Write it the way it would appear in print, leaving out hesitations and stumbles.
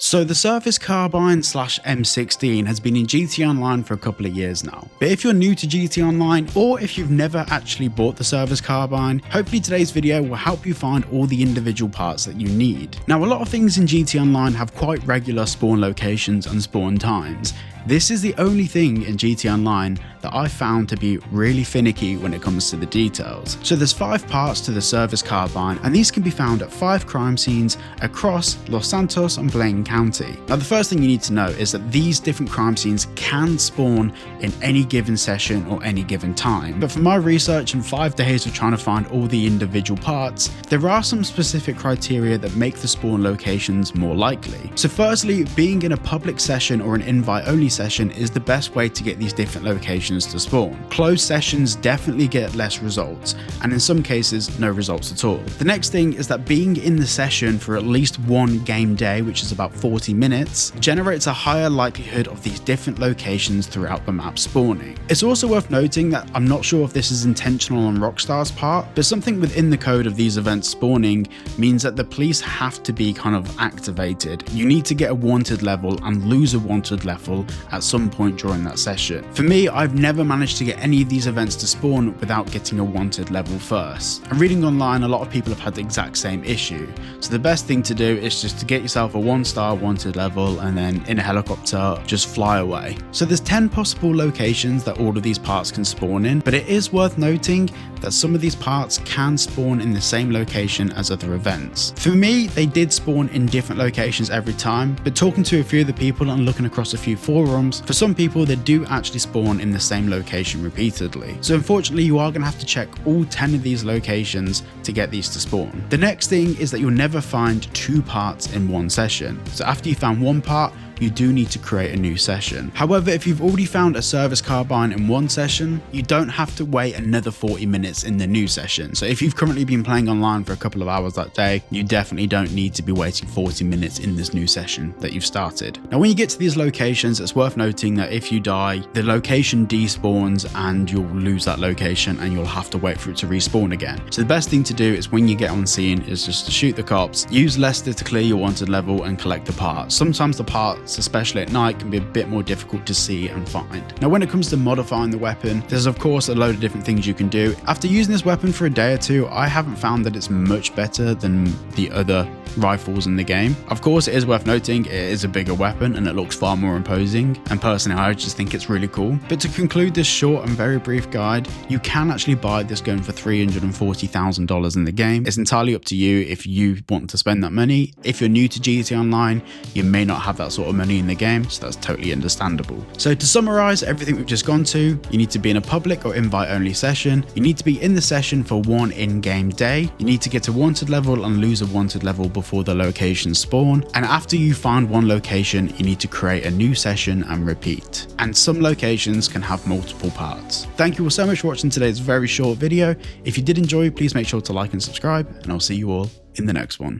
So the Service Carbine / M16 has been in GT Online for a couple of years now. But if you're new to GT Online, or if you've never actually bought the Service Carbine, hopefully today's video will help you find all the individual parts that you need. Now, a lot of things in GT Online have quite regular spawn locations and spawn times. This is the only thing in GT Online that I found to be really finicky when it comes to the details. So there's 5 parts to the Service Carbine, and these can be found at 5 crime scenes across Los Santos and Blaine County. Now, the first thing you need to know is that these different crime scenes can spawn in any given session or any given time. But from my research and 5 days of trying to find all the individual parts, there are some specific criteria that make the spawn locations more likely. So firstly, being in a public session or an invite-only session is the best way to get these different locations to spawn. Closed sessions definitely get less results, and in some cases no results at all. The next thing is that being in the session for at least one game day, which is about 40 minutes, generates a higher likelihood of these different locations throughout the map spawning. It's also worth noting that I'm not sure if this is intentional on Rockstar's part, but something within the code of these events spawning means that the police have to be kind of activated. You need to get a wanted level and lose a wanted level at some point during that session. For me, I've never managed to get any of these events to spawn without getting a wanted level first. And reading online, a lot of people have had the exact same issue. So the best thing to do is just to get yourself a 1-star wanted level and then in a helicopter, just fly away. So there's 10 possible locations that all of these parts can spawn in, but it is worth noting that some of these parts can spawn in the same location as other events. For me, they did spawn in different locations every time, but talking to a few of the people and looking across a few forums, for some people they do actually spawn in the same location repeatedly. So unfortunately, you are going to have to check all 10 of these locations to get these to spawn. The next thing is that you'll never find 2 parts in one session. So after you found one part, you do need to create a new session. However, if you've already found a Service Carbine in one session, you don't have to wait another 40 minutes in the new session. So if you've currently been playing online for a couple of hours that day, you definitely don't need to be waiting 40 minutes in this new session that you've started. Now, when you get to these locations, it's worth noting that if you die, the location despawns and you'll lose that location and you'll have to wait for it to respawn again. So the best thing to do is when you get on scene is just to shoot the cops, use Lester to clear your wanted level and collect the parts. Sometimes the parts, especially at night, can be a bit more difficult to see and find. Now, when it comes to modifying the weapon, there's of course a load of different things you can do. After using this weapon for a day or two, I haven't found that it's much better than the other rifles in the game. Of course, it is worth noting it is a bigger weapon and it looks far more imposing, and personally I just think it's really cool. But to conclude this short and very brief guide, you can actually buy this gun for $340,000 in the game. It's entirely up to you if you want to spend that money. If you're new to GT Online, you may not have that sort of money in the game, so that's totally understandable. So to summarize everything we've just gone to, you need to be in a public or invite only session, you need to be in the session for one in-game day, you need to get a wanted level and lose a wanted level before the location spawn, and after you find one location, you need to create a new session and repeat. And some locations can have multiple parts. Thank you all so much for watching today's very short video. If you did enjoy, please make sure to like and subscribe, and I'll see you all in the next one.